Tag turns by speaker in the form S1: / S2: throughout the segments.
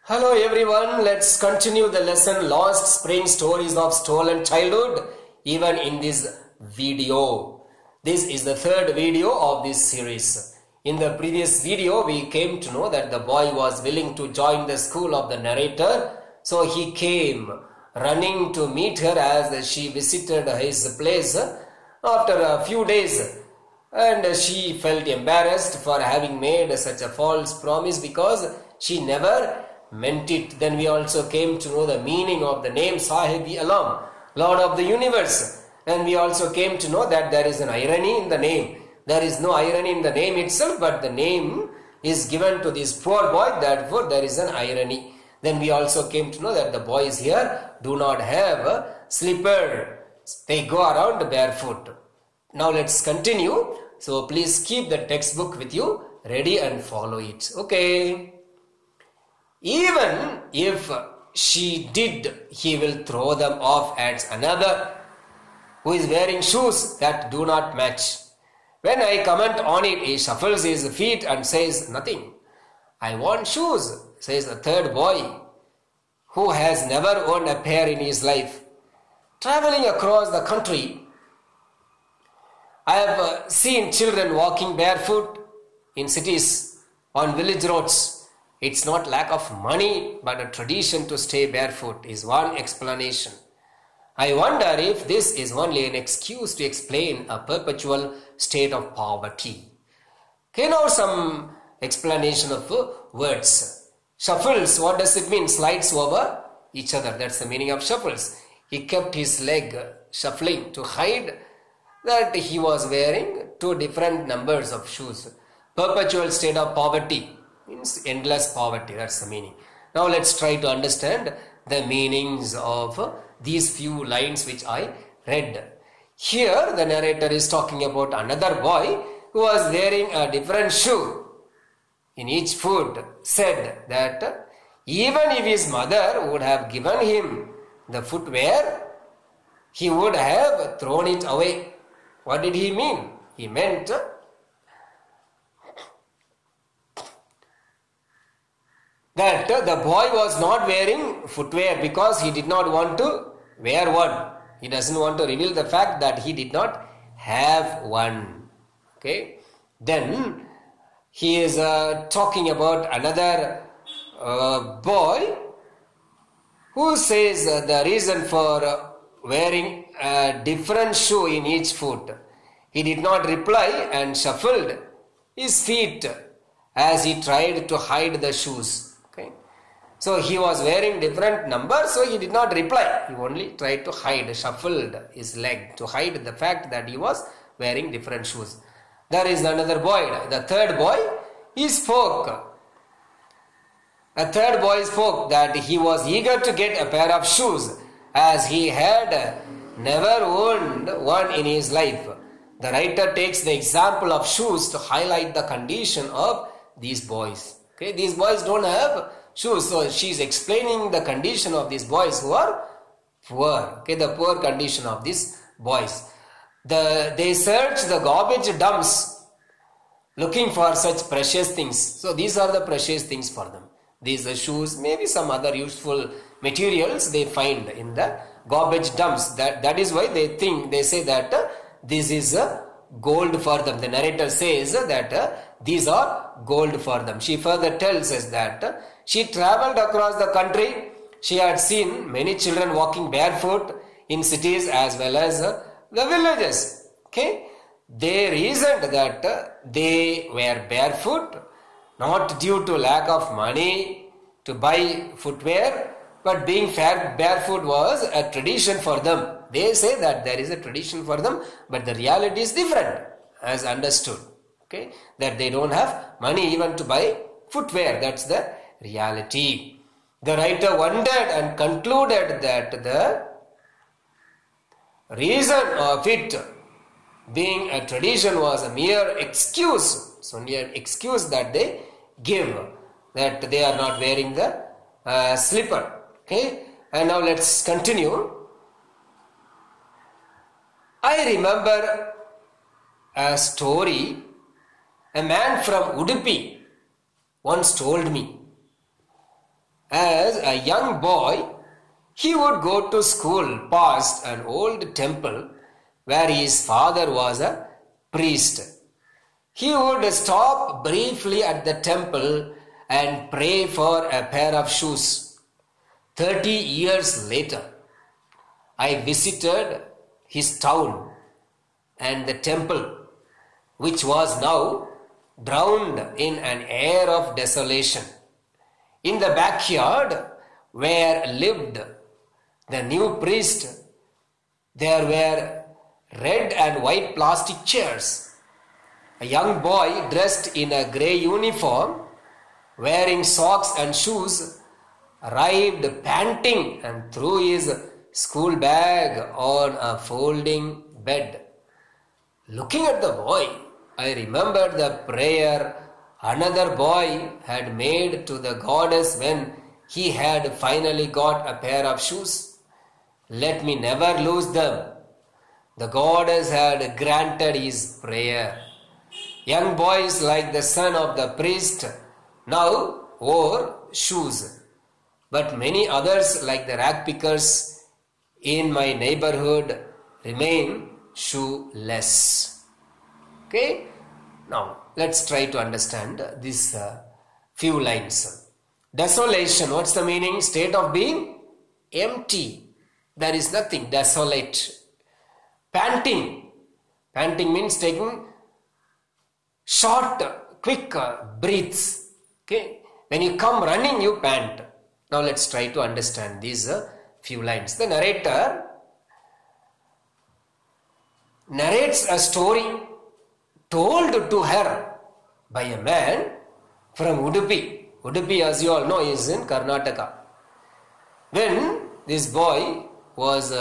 S1: Hello everyone, let's continue the lesson Lost Spring Stories of Stolen Childhood even in this video. This is the third video of this series. In the previous video, we came to know that the boy was willing to join the school of the narrator. So he came running to meet her as she visited his place after a few days. And she felt embarrassed for having made such a false promise because she never meant it. Then we also came to know the meaning of the name Sahibi Alam, Lord of the Universe. And we also came to know that there is an irony in the name. There is no irony in the name itself, but the name is given to this poor boy, therefore there is an irony. Then we also came to know that the boys here do not have a slipper. They go around barefoot. Now let's continue. So please keep the textbook with you ready and follow it. Okay. Even if she did, he will throw them off at another who is wearing shoes that do not match. When I comment on it, he shuffles his feet and says nothing. I want shoes, says a third boy who has never owned a pair in his life. Traveling across the country, I have seen children walking barefoot in cities, on village roads. It's not lack of money, but a tradition to stay barefoot is one explanation. I wonder if this is only an excuse to explain a perpetual state of poverty. Okay, now some explanation of words. Shuffles, what does it mean? Slides over each other. That's the meaning of shuffles. He kept his leg shuffling to hide that he was wearing two different numbers of shoes. Perpetual state of poverty means endless poverty. That's the meaning. Now let's try to understand the meanings of these few lines which I read. Here the narrator is talking about another boy who was wearing a different shoe in each foot. Said that even if his mother would have given him the footwear, he would have thrown it away. What did he mean? He meant that the boy was not wearing footwear because he did not want to wear one. He doesn't want to reveal the fact that he did not have one. Okay. Then he is talking about another boy who says the reason for wearing a different shoe in each foot. He did not reply and shuffled his feet as he tried to hide the shoes. Okay. So he was wearing different numbers, so he did not reply. He only tried to hide, shuffled his leg to hide the fact that he was wearing different shoes. There is another boy, the third boy, he spoke. A third boy spoke that he was eager to get a pair of shoes as he had never owned one in his life. The writer takes the example of shoes to highlight the condition of these boys. Okay, these boys don't have shoes, so she is explaining the condition of these boys who are poor. Okay, the poor condition of these boys. They search the garbage dumps looking for such precious things. So these are the precious things for them. These are shoes, maybe some other useful materials they find in the garbage dumps. That is why they say that this is gold for them. The narrator says that these are gold for them. She further tells us that she traveled across the country. She had seen many children walking barefoot in cities as well as the villages. Okay, they reasoned that they were barefoot not due to lack of money to buy footwear, but being barefoot was a tradition for them. They say that there is a tradition for them, but the reality is different as understood. Okay, that they don't have money even to buy footwear. That's the reality. The writer wondered and concluded that the reason of it being a tradition was a mere excuse. It's only an excuse that they give, that they are not wearing the slipper. Okay, and now let's continue. I remember a story a man from Udupi once told me. As a young boy, he would go to school past an old temple where his father was a priest. He would stop briefly at the temple and pray for a pair of shoes. 30 years later, I visited his town and the temple, which was now drowned in an air of desolation. In the backyard where lived the new priest, there were red and white plastic chairs. A young boy dressed in a grey uniform, wearing socks and shoes, arrived panting and threw his school bag on a folding bed. Looking at the boy, I remembered the prayer another boy had made to the goddess when he had finally got a pair of shoes. Let me never lose them. The goddess had granted his prayer. Young boys like the son of the priest now wore shoes, but many others like the rag pickers in my neighborhood remain shoeless. Okay, now let's try to understand these few lines. Desolation, what's the meaning? State of being empty. There is nothing, desolate. Panting. Panting means taking short, quick breaths. Okay, when you come running, you pant. Now let's try to understand these few lines. The narrator narrates a story told to her by a man from Udupi. Udupi, as you all know, is in Karnataka. When this boy was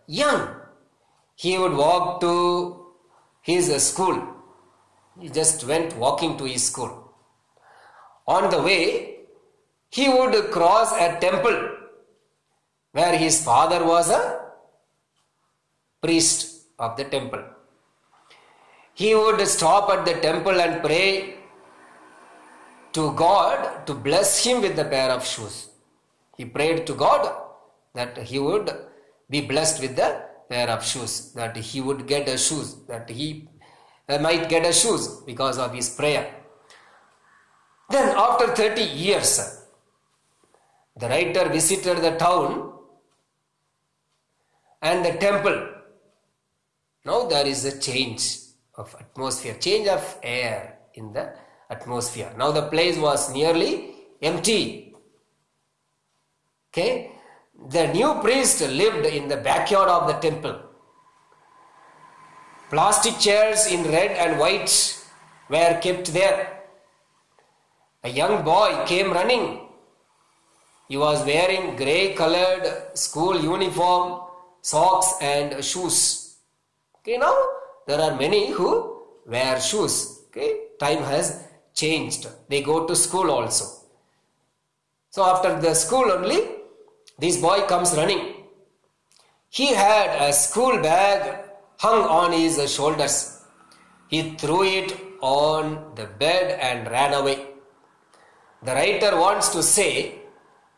S1: young, he would walk to his school. He just went walking to his school. On the way, he would cross a temple where his father was a priest of the temple. He would stop at the temple and pray to God to bless him with a pair of shoes. He prayed to God that he would be blessed with the pair of shoes, that he would get a shoes, that he might get a shoes because of his prayer. Then after 30 years, the writer visited the town and the temple. Now there is a change of atmosphere, change of air in the atmosphere. Now the place was nearly empty. Okay, the new priest lived in the backyard of the temple. Plastic chairs in red and white were kept there. A young boy came running. He was wearing grey colored school uniform, socks and shoes. Okay, now there are many who wear shoes. Okay, time has changed. They go to school also. So after the school only, this boy comes running. He had a school bag hung on his shoulders. He threw it on the bed and ran away. The writer wants to say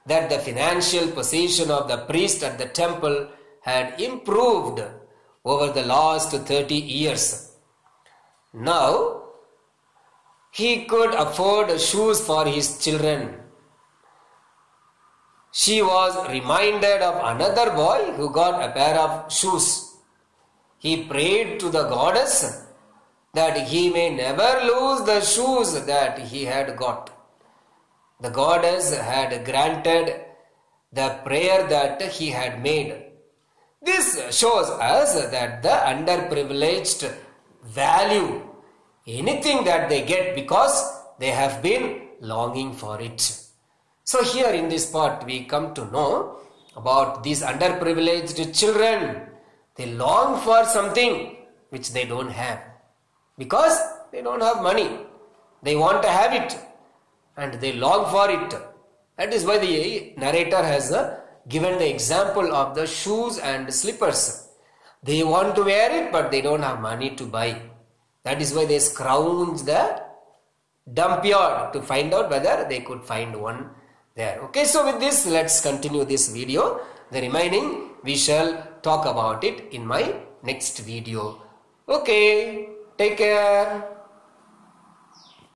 S1: that the financial position of the priest at the temple had improved over the last 30 years. Now, he could afford shoes for his children. She was reminded of another boy who got a pair of shoes. He prayed to the goddess that he may never lose the shoes that he had got. The goddess had granted the prayer that he had made. This shows us that the underprivileged value anything that they get because they have been longing for it. So here in this part we come to know about these underprivileged children. They long for something which they don't have because they don't have money. They want to have it and they long for it. That is why the narrator has given the example of the shoes and slippers. They want to wear it but they don't have money to buy. That is why they scrounge the dump yard to find out whether they could find one there. Okay, so with this, let's continue this video. The remaining we shall talk about it in my next video. Okay, take care.